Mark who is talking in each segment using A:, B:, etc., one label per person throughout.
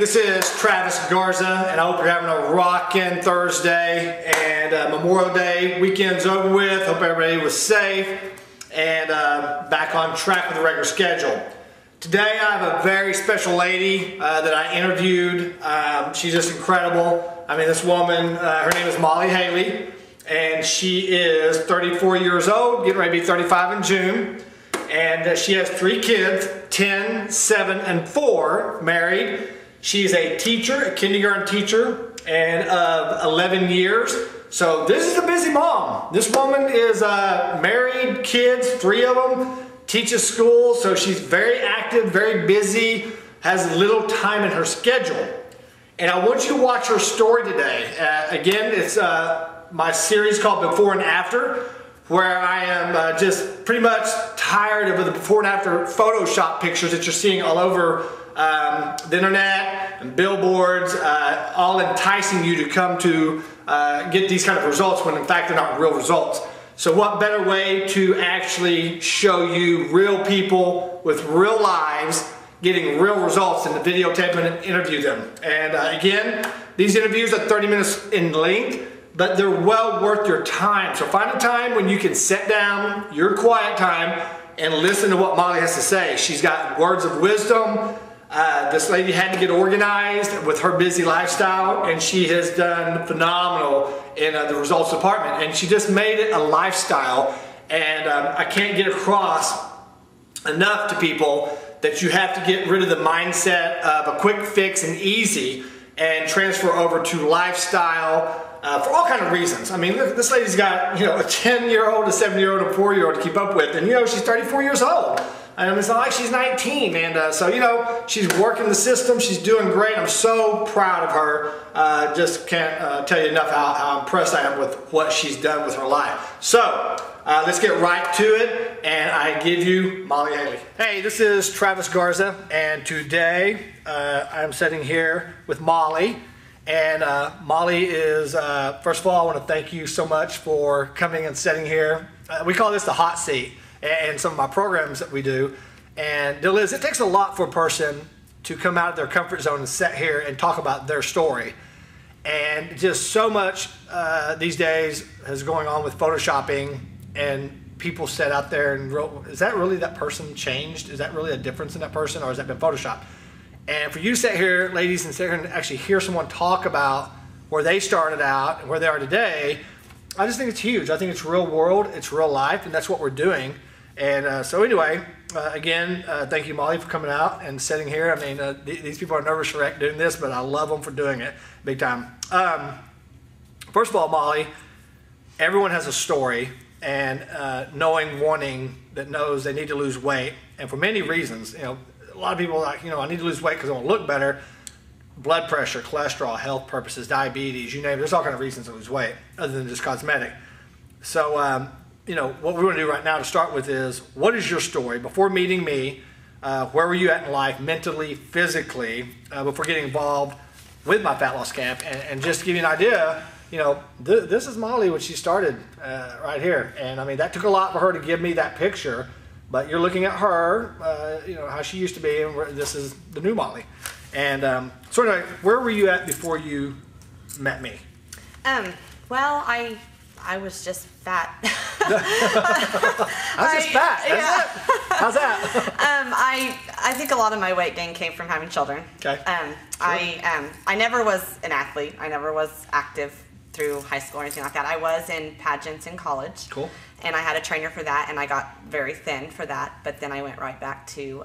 A: this is Travis Garza, and I hope you're having a rockin' Thursday and Memorial Day weekend's over with. Hope everybody was safe and back on track with the regular schedule. Today I have a very special lady that I interviewed. She's just incredible. I mean, this woman, her name is Molly Haley, and she is 34 years old, getting ready to be 35 in June. And she has 3 kids, 10, 7, and 4, married. She's a teacher, a kindergarten teacher, and of 11 years. So this is a busy mom. This woman is married, kids, 3 of them, teaches school, so she's very active, very busy, has little time in her schedule. And I want you to watch her story today. Again, it's my series called Before and After, where I am just pretty much tired of the before and after Photoshop pictures that you're seeing all over the internet and billboards, all enticing you to come to get these kind of results when in fact they're not real results. So what better way to actually show you real people with real lives getting real results than to videotape and interview them. And again, these interviews are 30 minutes in length, but they're well worth your time. So find a time when you can sit down, your quiet time, and listen to what Molly has to say. She's got words of wisdom. This lady had to get organized with her busy lifestyle, and she has done phenomenal in the results department. And she just made it a lifestyle. And I can't get across enough to people that you have to get rid of the mindset of a quick fix and easy and transfer over to lifestyle. For all kinds of reasons. I mean, this lady's got, you know, a 10-year-old, a 7-year-old, a 4-year-old to keep up with, and you know, she's 34 years old. I mean, it's not like she's 19, and so, you know, she's working the system, she's doing great. I'm so proud of her. Just can't tell you enough how impressed I am with what she's done with her life. So, let's get right to it, and I give you Molly Haley. Hey, this is Travis Garza, and today I'm sitting here with Molly. And Molly is, first of all, I want to thank you so much for coming and sitting here. We call this the hot seat and some of my programs that we do. And deal is, it takes a lot for a person to come out of their comfort zone and sit here and talk about their story. And just so much these days is going on with photoshopping, and people sit out there and, is that really that person changed? Is that really a difference in that person, or has that been photoshopped? And for you to sit here, ladies, and sit here and actually hear someone talk about where they started out and where they are today, I just think it's huge. I think it's real world, it's real life, and that's what we're doing. And so anyway, again, thank you, Molly, for coming out and sitting here. I mean, these people are nervous wreck doing this, but I love them for doing it big time. First of all, Molly, everyone has a story, and wanting that knows they need to lose weight, and for many reasons, you know, a lot of people are like, you know, I need to lose weight because I want to look better. Blood pressure, cholesterol, health purposes, diabetes, you name it. There's all kinds of reasons to lose weight other than just cosmetic. So, you know, what we want to do right now to start with is, what is your story? Before meeting me, where were you at in life, mentally, physically, before getting involved with my fat loss camp? And just to give you an idea, you know, this is Molly when she started right here. And I mean, that took a lot for her to give me that picture. But you're looking at her, you know, how she used to be, and this is the new Molly. And so anyway, where were you at before you met me?
B: Well, I was just fat.
A: I was just fat.
B: Yeah.
A: How's that?
B: I think a lot of my weight gain came from having children.
A: Okay. Sure.
B: I never was an athlete. I never was active through high school or anything like that. I was in pageants in college.
A: Cool.
B: And I had a trainer for that, and I got very thin for that. But then I went right back to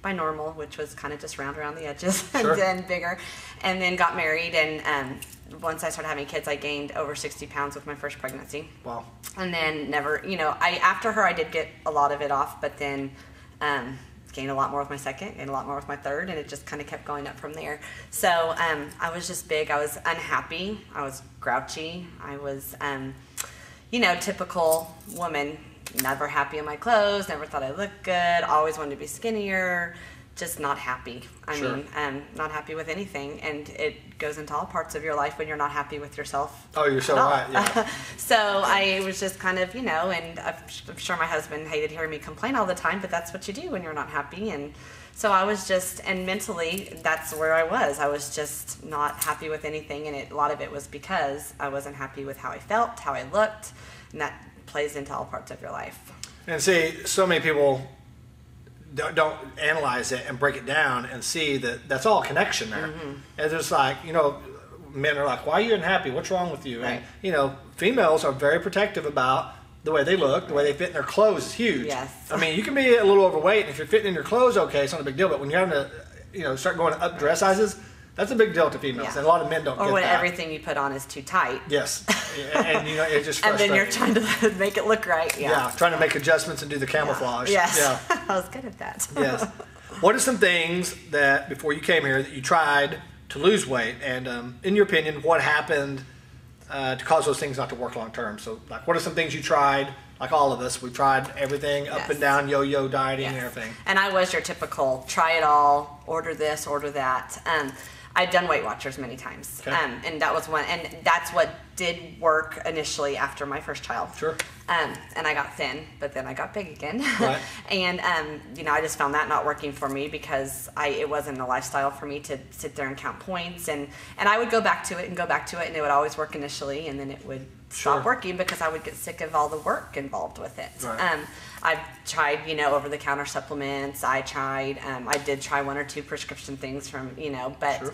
B: my normal, which was kind of just round around the edges,
A: Sure.
B: and then bigger. And then got married, and once I started having kids, I gained over 60 pounds with my first pregnancy.
A: Wow.
B: And then never, you know, after her, I did get a lot of it off, but then gained a lot more with my second, gained a lot more with my third, and it just kind of kept going up from there. So I was just big. I was unhappy. I was grouchy. I was... you know, typical woman, never happy in my clothes, never thought I looked good, always wanted to be skinnier, just not happy. I
A: Sure.
B: mean, not happy with anything, and it goes into all parts of your life when you're not happy with yourself.
A: Oh, you're so right. Yeah.
B: So I was just kind of, and I'm sure my husband hated hearing me complain all the time, but that's what you do when you're not happy. And so I was just, and mentally, that's where I was. I was just not happy with anything, and a lot of it was because I wasn't happy with how I felt, how I looked, and that plays into all parts of your life.
A: And see, so many people don't analyze it and break it down and see that that's all connection there. And there's like, men are like, why are you unhappy? What's wrong with you?
B: Right.
A: And, females are very protective about the way they look, the way they fit in their clothes is huge.
B: Yes.
A: I mean, you can be a little overweight, and if you're fitting in your clothes okay, it's not a big deal. But when you're having to, start going up dress sizes, that's a big deal to females.
B: Yeah.
A: And a lot of men don't get that.
B: Or when everything you put on is too tight.
A: Yes. And, it just
B: And then you're
A: frustrating.
B: trying to make it look right.
A: Yeah, trying to make adjustments and do the camouflage.
B: Yes.
A: Yeah.
B: I was good at that.
A: Yes. What are some things that, before you came here, that you tried to lose weight? And in your opinion, what happened to cause those things not to work long term? So, like, what are some things you tried? Like all of us, we tried everything, up
B: Yes.
A: and down, yo-yo dieting and
B: Yes.
A: everything.
B: And I was your typical try it all, order this, order that. I'd done Weight Watchers many times,
A: Okay.
B: and that was one, and that's what did work initially after my first child.
A: Sure.
B: And I got thin, but then I got big again.
A: Right.
B: And I just found that not working for me because it wasn't a lifestyle for me to sit there and count points, and I would go back to it, and it would always work initially, and then it would
A: Sure.
B: stop working because I would get sick of all the work involved with it.
A: Right.
B: I've tried, over-the-counter supplements. I did try one or two prescription things from, but
A: Sure.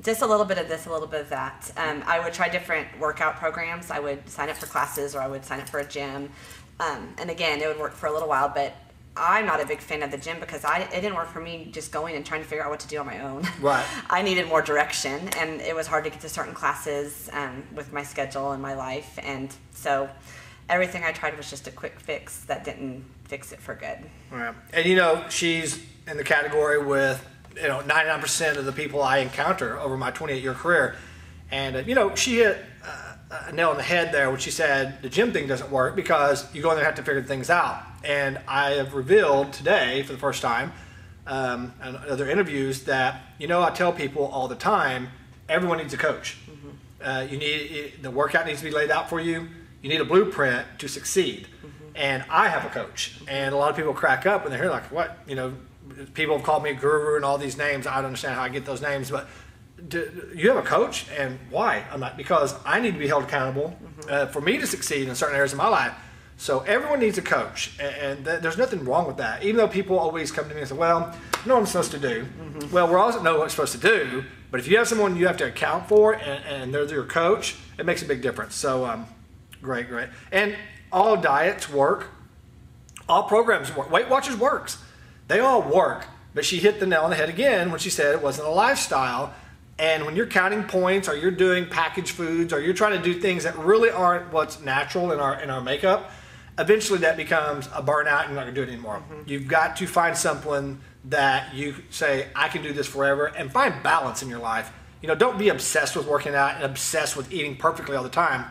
B: just a little bit of this, a little bit of that. I would try different workout programs. I would sign up for classes, or I would sign up for a gym. And again, it would work for a little while, but I'm not a big fan of the gym because it didn't work for me just going and trying to figure out what to do on my own.
A: Right.
B: I needed more direction, and it was hard to get to certain classes with my schedule and my life. And so everything I tried was just a quick fix that didn't fix it for good.
A: Right. And she's in the category with 99% of the people I encounter over my 28-year career. And she hit a nail on the head there when she said the gym thing doesn't work because you go in there and have to figure things out. And I have revealed today for the first time in other interviews that I tell people all the time, everyone needs a coach. The workout needs to be laid out for you. You need a blueprint to succeed. And I have a coach. And a lot of people crack up when they hear like, what? People have called me a guru and all these names. I don't understand how I get those names, but do you have a coach? And why? I'm like, because I need to be held accountable for me to succeed in certain areas of my life. So everyone needs a coach, and there's nothing wrong with that. Even though people always come to me and say, well, I know what I'm supposed to do. Well, we also know what we're supposed to do, but if you have someone you have to account for and they're your coach, it makes a big difference. So great. And all diets work. All programs work. Weight Watchers works. They all work. But she hit the nail on the head again when she said it wasn't a lifestyle. And when you're counting points, or you're doing packaged foods, or you're trying to do things that really aren't what's natural in our makeup, eventually that becomes a burnout and you're not going to do it anymore. You've got to find something that you say, I can do this forever, and find balance in your life. Don't be obsessed with working out and obsessed with eating perfectly all the time.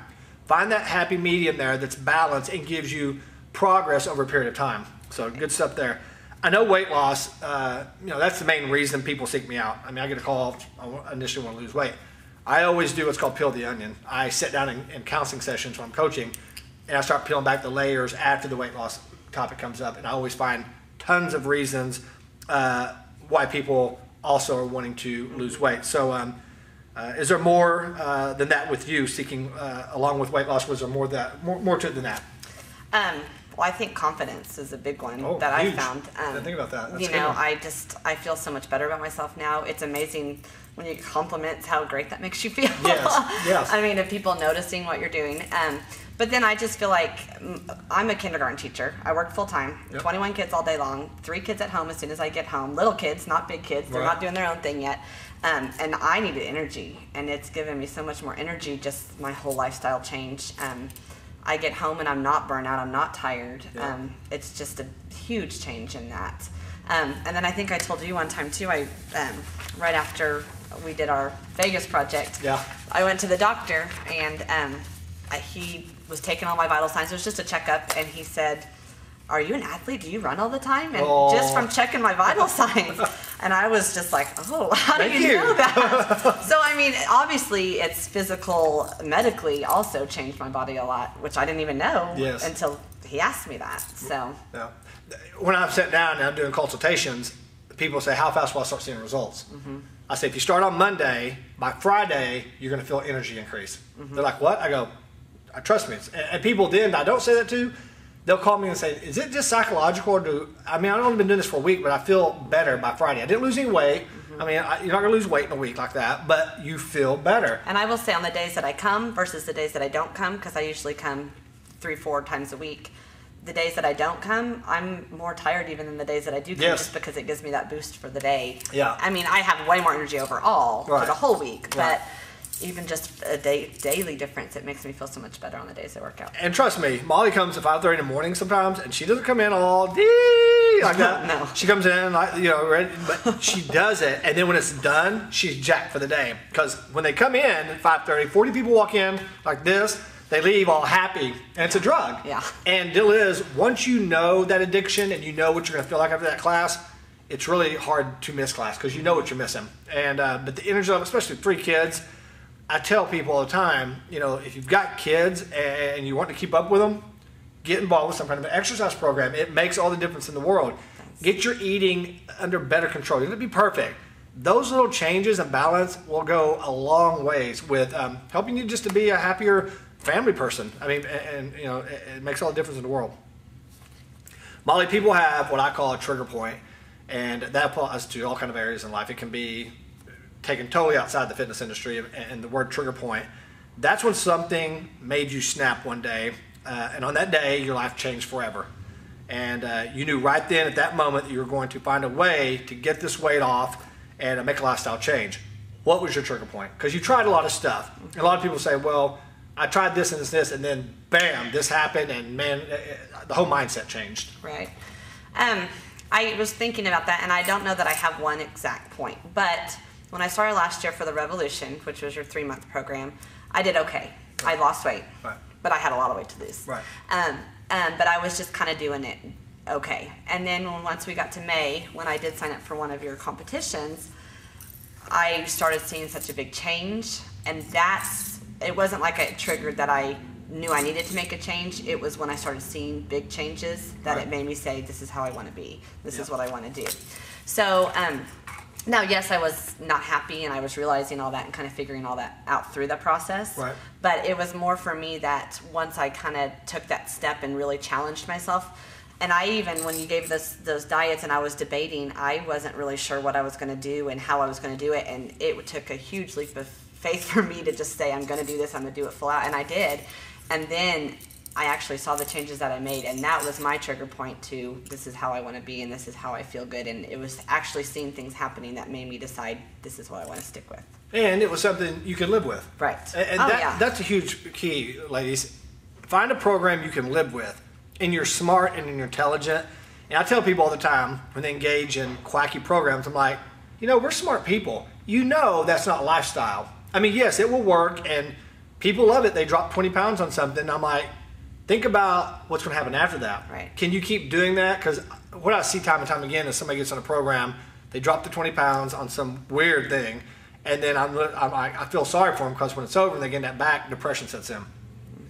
A: Find that happy medium there that's balanced and gives you progress over a period of time. So good stuff there. I know weight loss, that's the main reason people seek me out. I mean, I get a call, I initially want to lose weight. I always do what's called peel the onion. I sit down in counseling sessions when I'm coaching, and I start peeling back the layers after the weight loss topic comes up. And I always find tons of reasons why people also are wanting to lose weight. So is there more than that with you seeking, along with weight loss, was there more to it than that?
B: Well, I think confidence is a big one
A: that
B: I found.
A: Think about that. That's
B: I feel so much better about myself now. It's amazing when you get compliments how great that makes you feel.
A: Yes.
B: I mean, if people noticing what you're doing. But then I just feel like I'm a kindergarten teacher. I work full time, 21 kids all day long, 3 kids at home as soon as I get home. Little kids, not big kids. They're not doing their own thing yet. And I needed energy, and it's given me so much more energy, just my whole lifestyle change. I get home and I'm not burnt out, I'm not tired. It's just a huge change in that. And then I think I told you one time too, right after we did our Vegas project, I went to the doctor, and he was taking all my vital signs. It was just a checkup, and he said, are you an athlete? Do you run all the time? And just from checking my vital signs, And I was just like, oh, how do
A: Thank
B: you
A: you.
B: know that? So, I mean, obviously, it's physical, medically also changed my body a lot, which I didn't even know
A: Yes.
B: until he asked me that. So,
A: Yeah. When I'm sitting down and I'm doing consultations, people say, how fast will I start seeing results? I say, if you start on Monday, by Friday, you're going to feel energy increase. They're like, what? I go, trust me. And people then, I don't say that to, they'll call me and say, is it just psychological? Or I've only been doing this for a week, but I feel better by Friday. I didn't lose any weight. I mean, you're not going to lose weight in a week like that, but you feel better.
B: and I will say on the days that I come versus the days that I don't come, because I usually come 3-4 times a week. The days that I don't come, I'm more tired even than the days that I do come,
A: Yes.
B: just because it gives me that boost for the day.
A: Yeah.
B: I mean, I have way more energy overall for
A: Right.
B: the whole week,
A: Right.
B: but even just a daily difference, it makes me feel so much better on the days I work out.
A: And trust me, Molly comes at 5:30 in the morning sometimes, and she doesn't come in all dee like that.
B: No.
A: She comes in like, you know, ready, but she does it, and then when it's done, she's jacked for the day. Because when they come in at 5:30, 40 people walk in like this, they leave all happy, and it's a drug.
B: Yeah.
A: And deal is, once you know that addiction and you know what you're going to feel like after that class, it's really hard to miss class because you know what you're missing. And but the energy level, especially 3 kids, I tell people all the time, you know, if you've got kids and you want to keep up with them, get involved with some kind of an exercise program. It makes all the difference in the world. Get your eating under better control. It'll be perfect. Those little changes and balance will go a long ways with helping you just to be a happier family person. I mean, and you know, it makes all the difference in the world. Molly, people have what I call a trigger point, and that applies to all kind of areas in life. It can be taken totally outside the fitness industry, and the word trigger point, that's when something made you snap one day, and on that day, your life changed forever. And you knew right then at that moment that you were going to find a way to get this weight off and make a lifestyle change. What was your trigger point? Because you tried a lot of stuff. And a lot of people say, well, I tried this and this, and then bam, this happened, and man, the whole mindset changed.
B: Right. I was thinking about that, and I don't know that I have one exact point, but when I started last year for the Revolution, which was your 3-month program, I did okay. I lost weight,
A: Right.
B: but I had a lot of weight to lose.
A: Right.
B: But I was just kind of doing it okay. And then once we got to May, when I did sign up for one of your competitions, I started seeing such a big change, and it wasn't like it triggered that I knew I needed to make a change. It was when I started seeing big changes that
A: Right.
B: it made me say, this is how I want to be. This is
A: Yeah.
B: what I want to do. So now, yes, I was not happy, and I was realizing all that and kind of figuring all that out through the process.
A: Right.
B: But it was more for me that once I kind of took that step and really challenged myself, and I even, when you gave those diets and I was debating, I wasn't really sure what I was going to do and how I was going to do it, and it took a huge leap of faith for me to just say, I'm going to do this, I'm going to do it full out, and I did. And then I actually saw the changes that I made, and that was my trigger point to, this is how I want to be, and this is how I feel good, and it was actually seeing things happening that made me decide, this is what I want to stick with.
A: And it was something you could live with.
B: Right.
A: And that's a huge key, ladies. Find a program you can live with, and you're smart and you're intelligent. And I tell people all the time when they engage in quacky programs, I'm like, you know, we're smart people. You know that's not lifestyle. I mean, yes, it will work, and people love it. They drop 20 pounds on something. I'm like, think about what's going to happen after that.
B: Right.
A: Can you keep doing that? Because what I see time and time again is somebody gets on a program, they drop the 20 pounds on some weird thing, and then I feel sorry for them because when it's over and they get that back, depression sets in.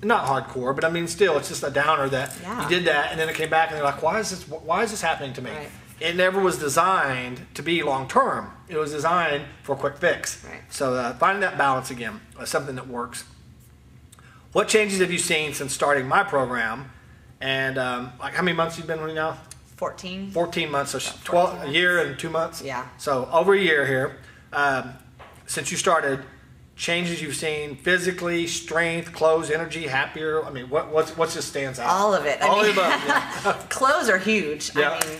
A: Not hardcore, but I mean, still, it's just a downer that you did that, and then it came back, and they're like, why is this happening to me?
B: Right.
A: It never was designed to be long term. It was designed for a quick fix.
B: Right.
A: So finding that balance again is something that works. What changes have you seen since starting my program? And like, how many months have you been with me now?
B: 14.
A: 14 months, so
B: 14
A: a year and 2 months.
B: Yeah.
A: So over a year here. Since you started, changes you've seen physically, strength, clothes, energy, happier. I mean, what just stands out?
B: All of it.
A: All of the above. Yeah.
B: Clothes are huge.
A: Yeah.
B: I mean,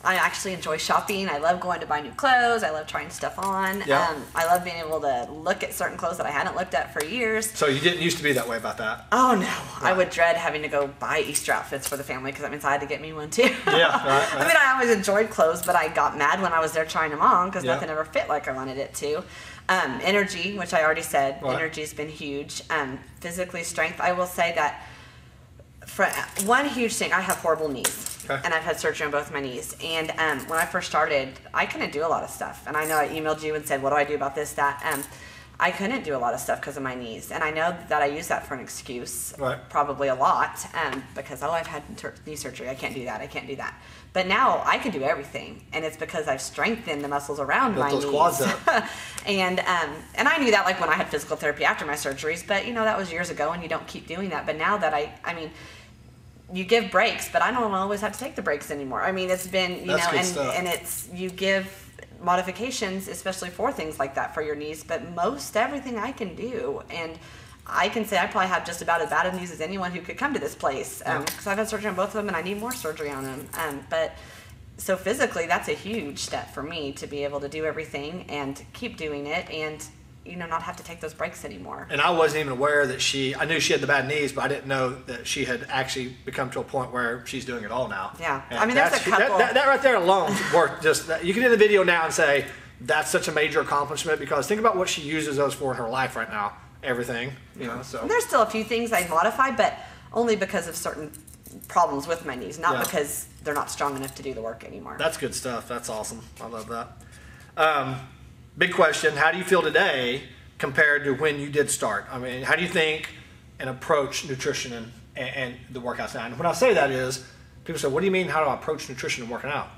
B: I actually enjoy shopping. I love going to buy new clothes. I love trying stuff on.
A: Yeah.
B: I love being able to look at certain clothes that I hadn't looked at for years.
A: So you didn't used to be that way about that?
B: Oh, no. I would dread having to go buy Easter outfits for the family because that means I had to get me one, too.
A: Yeah, right.
B: I mean, I always enjoyed clothes, but I got mad when I was there trying them on because
A: Yeah.
B: nothing ever fit like I wanted it to. Energy, which I already said,
A: Right.
B: energy's been huge. Physically, strength, I will say that one huge thing, I have horrible knees.
A: Okay.
B: And I've had surgery on both my knees. And when I first started, I couldn't do a lot of stuff. And I know I emailed you and said, what do I do about this, that? I couldn't do a lot of stuff because of my knees. And I know that I use that for an excuse,
A: right.
B: probably a lot, because, oh, I've had knee surgery. I can't do that. I can't do that. But now I can do everything. And it's because I've strengthened the muscles around my knees.
A: Quads up.
B: and I knew that like when I had physical therapy after my surgeries. But, you know, that was years ago and you don't keep doing that. But now that I mean, you give breaks, but I don't always have to take the breaks anymore. I mean, it's been, you know, and it's, you give modifications, especially for things like that for your knees, but most everything I can do. And I can say I probably have just about as bad of knees as anyone who could come to this place, because I've had surgery on both of them and I need more surgery on them. But so physically, that's a huge step for me to be able to do everything and keep doing it and, you know, not have to take those breaks anymore.
A: And I wasn't even aware that I knew she had the bad knees, but I didn't know that she had actually become to a point where she's doing it all now.
B: Yeah.
A: And
B: I mean, there's a couple.
A: That right there alone is worth just that. You can do the video now and say, that's such a major accomplishment, because think about what she uses those for in her life right now. Everything, you know, so.
B: And there's still a few things I modify, but only because of certain problems with my knees, not because they're not strong enough to do the work anymore.
A: That's good stuff. That's awesome. I love that. Big question. How do you feel today compared to when you did start? I mean, how do you think and approach nutrition and the workouts now? And when I say that is, people say, what do you mean, how do I approach nutrition and working out?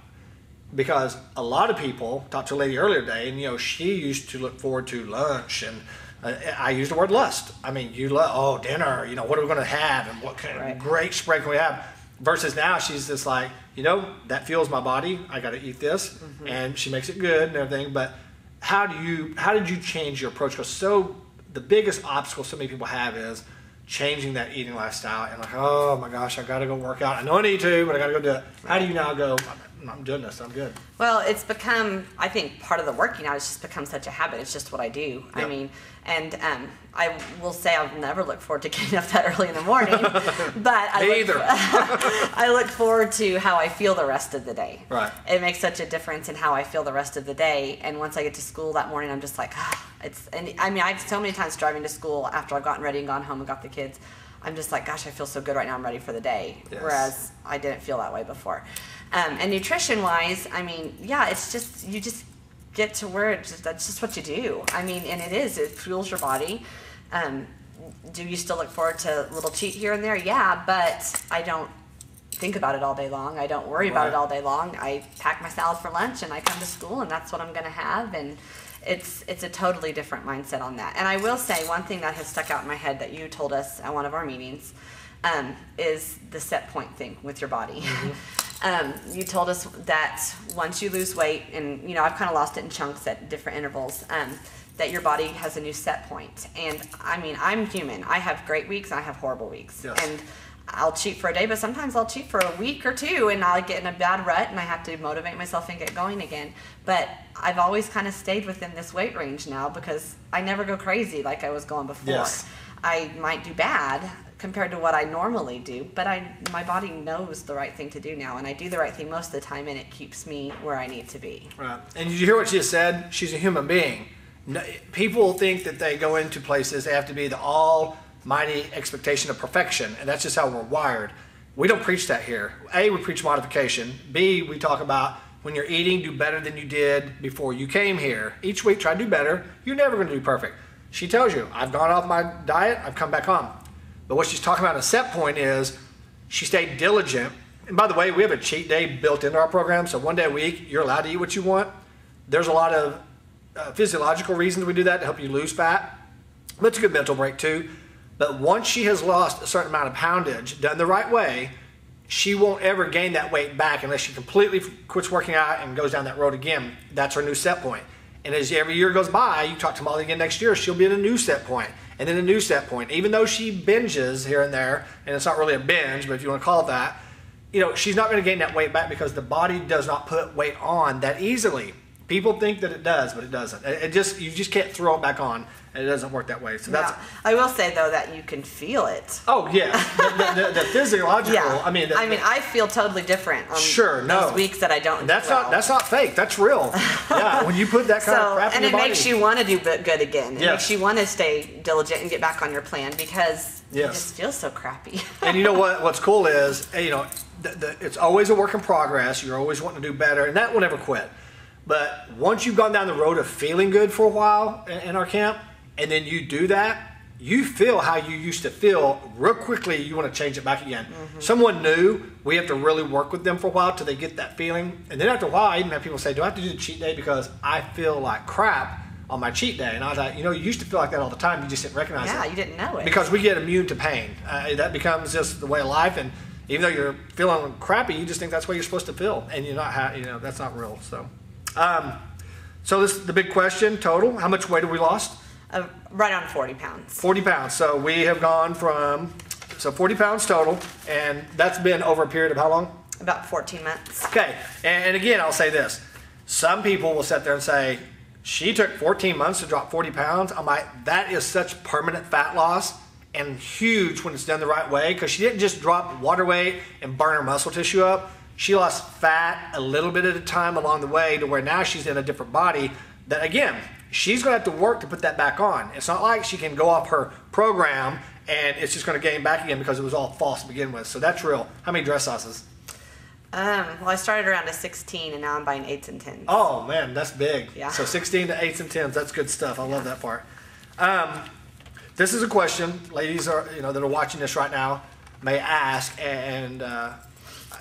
A: Because a lot of people, talked to a lady earlier today, and, you know, she used to look forward to lunch, and I use the word lust. I mean, dinner, you know, what are we going to have, and what kind of great spread can we have? Versus now, she's just like, you know, that fuels my body. I got to eat this, and she makes it good and everything. But how did you change your approach? Because the biggest obstacle so many people have is changing that eating lifestyle, and like, oh my gosh, I got to go work out. I know I need to, but I got to go do it. How do you now go, I'm doing this, I'm good?
B: Well, it's become, I think part of the working out has just become such a habit. It's just what I do. Yep. I mean, and I will say I'll never look forward to getting up that early in the morning, but I look forward to how I feel the rest of the day.
A: Right.
B: It makes such a difference in how I feel the rest of the day. And once I get to school that morning, I'm just like, and I mean, I've so many times driving to school after I've gotten ready and gone home and got the kids, I'm just like, gosh, I feel so good right now. I'm ready for the day. Yes. Whereas I didn't feel that way before. And nutrition-wise, I mean, yeah, it's just, you just get to where that's just what you do. I mean, and it fuels your body. Do you still look forward to a little cheat here and there? Yeah, but I don't think about it all day long. I don't worry about it all day long. I pack my salad for lunch and I come to school and that's what I'm going to have. And it's a totally different mindset on that. And I will say one thing that has stuck out in my head that you told us at one of our meetings is the set point thing with your body. You told us that once you lose weight, and, you know, I've kind of lost it in chunks at different intervals, that your body has a new set point. And I mean, I'm human. I have great weeks and I have horrible weeks.
A: Yes.
B: And I'll cheat for a day, but sometimes I'll cheat for a week or two and I'll get in a bad rut and I have to motivate myself and get going again. But I've always kind of stayed within this weight range now because I never go crazy like I was going before.
A: Yes.
B: I might do bad compared to what I normally do, but my body knows the right thing to do now, and I do the right thing most of the time, and it keeps me where I need to be. Right.
A: And did you hear what she just said? She's a human being. People think that they go into places, they have to be the almighty expectation of perfection, and that's just how we're wired. We don't preach that here. A, we preach modification. B, we talk about when you're eating, do better than you did before you came here. Each week, try to do better. You're never going to do perfect. She tells you, I've gone off my diet, I've come back on. But what she's talking about in a set point is she stayed diligent. And by the way, we have a cheat day built into our program. So one day a week, you're allowed to eat what you want. There's a lot of physiological reasons we do that to help you lose fat. But it's a good mental break too. But once she has lost a certain amount of poundage, done the right way, she won't ever gain that weight back unless she completely quits working out and goes down that road again. That's her new set point. And as every year goes by, you talk to Molly again next year, she'll be at a new set point. And then a new set point. Even though she binges here and there, and it's not really a binge, but if you want to call it that, you know, she's not going to gain that weight back because the body does not put weight on that easily. People think that it does, but it doesn't. It just, you just can't throw it back on, and it doesn't work that way. So that's.
B: Yeah. I will say though that you can feel it.
A: Oh yeah, the physiological.
B: Yeah.
A: I mean,
B: I feel totally different on
A: sure,
B: those weeks that I don't.
A: That's not fake. That's real. Yeah, when you put that kind of crap in your body.
B: And it makes you want to do good again. It
A: Yes.
B: makes you want to stay diligent and get back on your plan because it just feels so crappy.
A: And you know what? What's cool is, you know, it's always a work in progress. You're always wanting to do better, and that will never quit. But once you've gone down the road of feeling good for a while in our camp, and then you do that, you feel how you used to feel real quickly. You want to change it back again. Someone new, we have to really work with them for a while till they get that feeling. And then after a while, I even have people say, do I have to do the cheat day because I feel like crap on my cheat day? And I was like, you know, you used to feel like that all the time. You just didn't recognize it.
B: Yeah, you didn't know it.
A: Because we get immune to pain. That becomes just the way of life. And even though you're feeling crappy, you just think that's what you're supposed to feel. And you're not, you know, that's not real. So this is the big question, total. How much weight have we lost?
B: Right on 40 pounds.
A: 40 pounds. So we have gone from, 40 pounds total, and that's been over a period of how long?
B: About 14 months.
A: Okay, and again, I'll say this. Some people will sit there and say, she took 14 months to drop 40 pounds. I'm like, that is such permanent fat loss and huge when it's done the right way, because she didn't just drop water weight and burn her muscle tissue up. She lost fat a little bit at a time along the way to where now she's in a different body that, again, she's going to have to work to put that back on. It's not like she can go off her program and it's just going to gain back again because it was all false to begin with. So that's real. How many dress sizes?
B: Well, I started around a 16 and now I'm buying 8s and 10s.
A: Oh, man, that's big.
B: Yeah.
A: So 16 to 8s and 10s, that's good stuff. I love that part. This is a question ladies are, you know, that are watching this right now may ask, and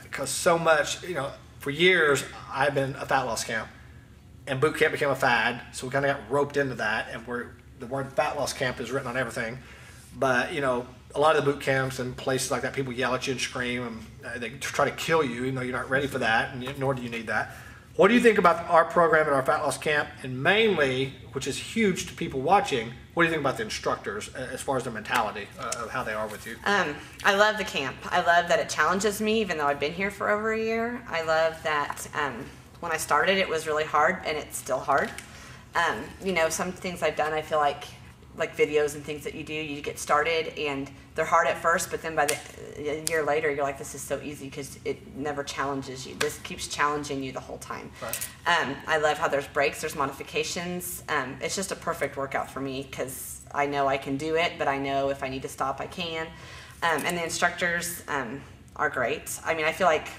A: because so much, you know, for years I've been a fat loss camp, and boot camp became a fad, so we kind of got roped into that, and the word fat loss camp is written on everything. But you know, a lot of the boot camps and places like that, people yell at you and scream, and they try to kill you, even though you're not ready for that, and nor do you need that. What do you think about our program at our fat loss camp, and mainly, which is huge to people watching, what do you think about the instructors as far as their mentality of how they are with you?
B: I love the camp. I love that it challenges me, even though I've been here for over a year. I love that when I started, it was really hard, and it's still hard. You know, some things I've done, I feel like videos and things that you do, you get started, and they're hard at first, but then by a year later, you're like, this is so easy because it never challenges you. This keeps challenging you the whole time. Right. I love how there's breaks, there's modifications. It's just a perfect workout for me because I know I can do it, but I know if I need to stop, I can. And the instructors are great. I mean, I feel like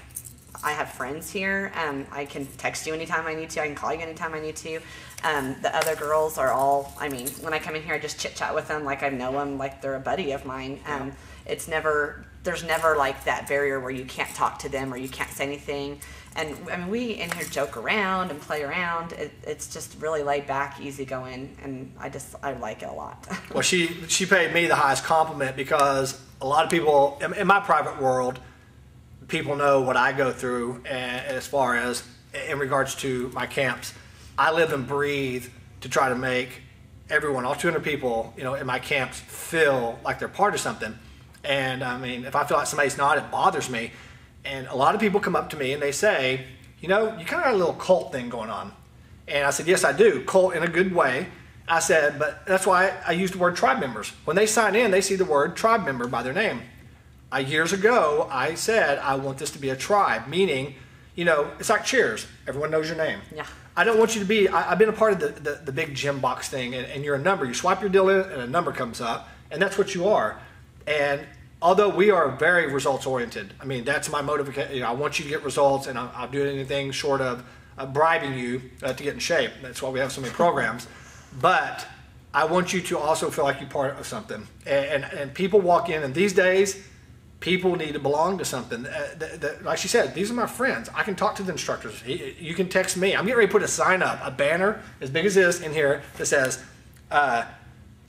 B: I have friends here. I can text you anytime I need to. I can call you anytime I need to. The other girls are all, I mean, when I come in here, I just chit chat with them like I know them, like they're a buddy of mine. It's never, there's never like that barrier where you can't talk to them or you can't say anything. And I mean, we in here joke around and play around. It's just really laid back, easy going, and I like it a lot.
A: Well, she paid me the highest compliment because a lot of people in my private world, people know what I go through, and as far as in regards to my camps. I live and breathe to try to make everyone, all 200 people, you know, in my camps feel like they're part of something. And I mean, if I feel like somebody's not, it bothers me. And a lot of people come up to me and they say, you know, you kind of got a little cult thing going on. And I said, yes, I do. Cult in a good way. I said, but that's why I use the word tribe members. When they sign in, they see the word tribe member by their name. Years ago, I said, I want this to be a tribe, meaning, you know, it's like Cheers. Everyone knows your name. Yeah. I don't want you to be, I've been a part of the big gym box thing, and you're a number. You swipe your deal in and a number comes up, and that's what you are. And although we are very results oriented, I mean, that's my motivation. You know, I want you to get results, and I'll do anything short of bribing you to get in shape. That's why we have so many programs. But I want you to also feel like you're part of something. And people walk in, and these days, people need to belong to something. Like she said, these are my friends. I can talk to the instructors. You can text me. I'm getting ready to put a sign up, a banner as big as this in here that says,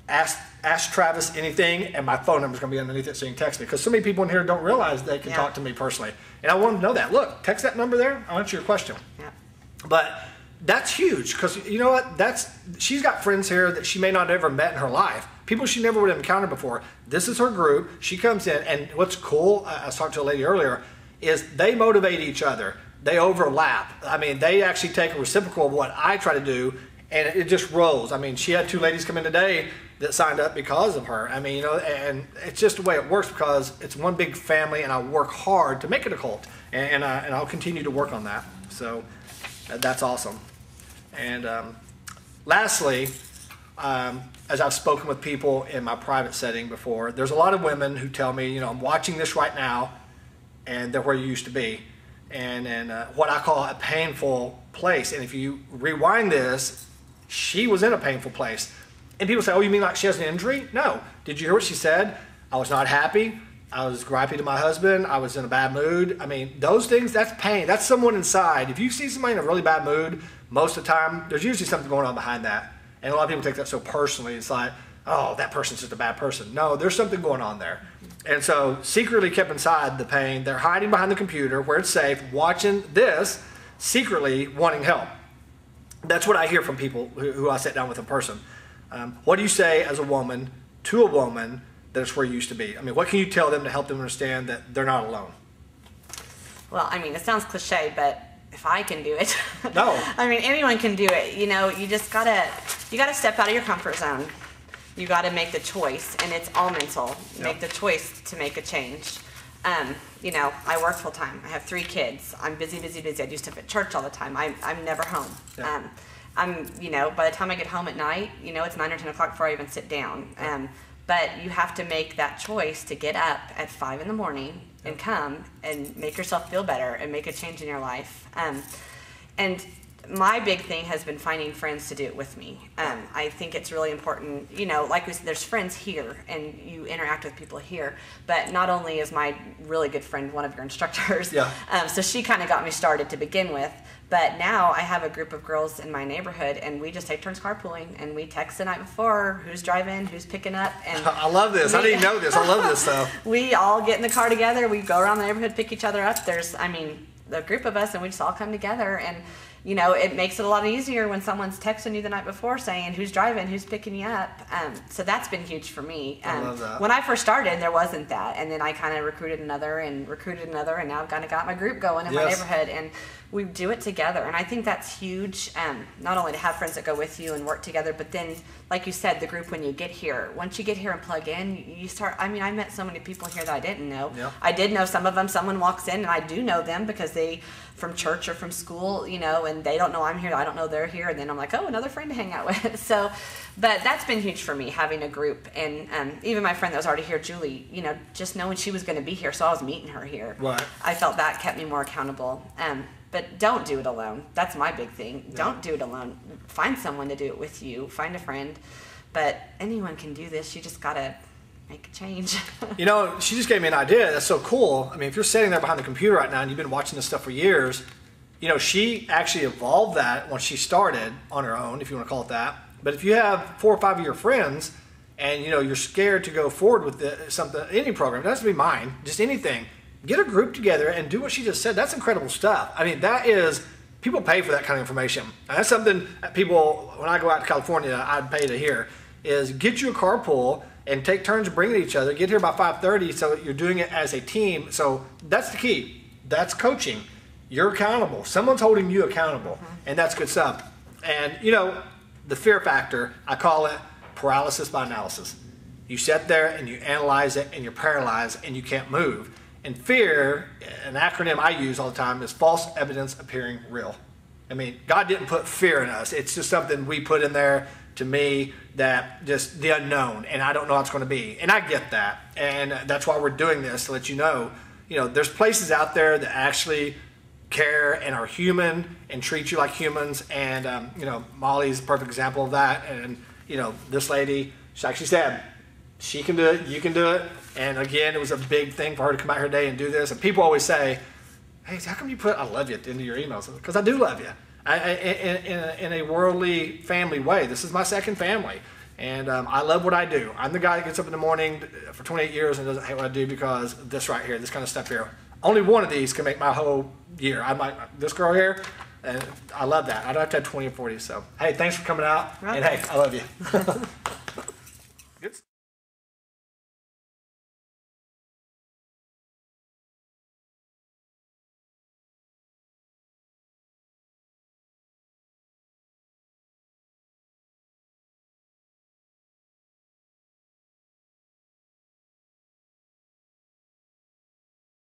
A: ask Travis anything, and my phone number is going to be underneath it so you can text me. Because so many people in here don't realize they can talk to me personally. And I want them to know that. Look, text that number there. I'll answer your question. Yeah. But that's huge because you know what? She's got friends here that she may not have ever met in her life. People she never would have encountered before. This is her group. She comes in, and what's cool, I was talking to a lady earlier, is they motivate each other. they overlap. I mean, they actually take a reciprocal of what I try to do, and it just rolls. I mean, she had 2 ladies come in today that signed up because of her. I mean, you know, and it's just the way it works because it's one big family, and I work hard to make it a cult, and I'll continue to work on that. So that's awesome. And lastly, as I've spoken with people in my private setting before, there's a lot of women who tell me, you know, I'm watching this right now, and they're where you used to be, and what I call a painful place. And if you rewind this, she was in a painful place. And people say, oh, you mean like she has an injury? No. Did you hear what she said? I was not happy. I was gripey to my husband. I was in a bad mood. I mean, those things, that's pain. That's someone inside. If you see somebody in a really bad mood, most of the time, there's usually something going on behind that. And a lot of people take that so personally. It's like, oh, that person's just a bad person. No, there's something going on there. And so secretly kept inside the pain. They're hiding behind the computer where it's safe, watching this, secretly wanting help. That's what I hear from people who I sit down with in person. What do you say as a woman to a woman that it's where you used to be? I mean, what can you tell them to help them understand that they're not alone?
B: Well, I mean, it sounds cliche, but if I can do it,
A: no.
B: I mean, anyone can do it. You know, you just gotta step out of your comfort zone. You gotta make the choice, and it's all mental.
A: Yep.
B: Make the choice to make a change. You know, I work full time. I have 3 kids. I'm busy. I do stuff at church all the time. I'm never home.
A: Yep.
B: You know, by the time I get home at night, you know, it's 9 or 10 o'clock before I even sit down. But you have to make that choice to get up at 5 in the morning and come and make yourself feel better and make a change in your life. And my big thing has been finding friends to do it with me. I think it's really important, you know, like we said, there's friends here and you interact with people here, but not only is my really good friend one of your instructors, so she kind of got me started to begin with, but now I have a group of girls in my neighborhood and we just take turns carpooling and we text the night before, who's driving, who's picking up. And
A: I love this. I didn't know this. I love this stuff.
B: We all get in the car together, we go around the neighborhood, pick each other up. There's, I mean, a group of us and we just all come together, and you know, it makes it a lot easier when someone's texting you the night before saying who's driving, who's picking you up. So that's been huge for me.
A: I love that.
B: When I first started, there wasn't that, and then I kind of recruited another, and now I've kind of got my group going in my neighborhood, and we do it together. And I think that's huge. Not only to have friends that go with you and work together, but then, like you said, the group when you get here. Once you get here and plug in, you start. I mean, I met so many people here that I didn't know.
A: Yeah.
B: I did know some of them. Someone walks in, and I do know them because they from church or from school, you know, and they don't know I'm here, I don't know they're here, and then I'm like, oh, another friend to hang out with. So, but that's been huge for me, having a group, and even my friend that was already here, Julie, you know, just knowing she was going to be here, so I was meeting her here.
A: Right.
B: I felt that kept me more accountable. But don't do it alone. That's my big thing. Yeah. Don't do it alone. Find someone to do it with you. Find a friend. But anyone can do this. You just got to make a change.
A: You know, she just gave me an idea. That's so cool. I mean, if you're sitting there behind the computer right now and you've been watching this stuff for years, you know, she actually evolved that when she started on her own, if you want to call it that. But if you have 4 or 5 of your friends and, you know, you're scared to go forward with something, any program, it doesn't have to be mine, just anything, get a group together and do what she just said. That's incredible stuff. I mean, that is, people pay for that kind of information. And that's something that people, when I go out to California, I'd pay to hear, is get you a carpool and take turns bringing each other. Get here by 5:30 so you're doing it as a team. So that's the key. That's coaching. You're accountable. Someone's holding you accountable. And that's good stuff. And, you know, the fear factor, I call it paralysis by analysis. You sit there and you analyze it and you're paralyzed and you can't move. And fear, an acronym I use all the time, is false evidence appearing real. I mean, God didn't put fear in us. It's just something we put in there, to me, that just the unknown, and I don't know how it's going to be. And I get that. And that's why we're doing this, to let you know, there's places out there that actually care and are human and treat you like humans. And, Molly's a perfect example of that. And, this lady, she actually said, she can do it, you can do it. And again, it was a big thing for her to come out here today and do this. And people always say, hey, how come you put I love you at the end of your emails? Because I do love you. In a worldly family way. This is my second family. And I love what I do. I'm the guy that gets up in the morning for 28 years and doesn't hate what I do because this right here, this kind of stuff here. Only one of these can make my whole year. This girl here, and I love that. I don't have to have 20 or 40. So, hey, thanks for coming out. Right. And hey, I love you. Good.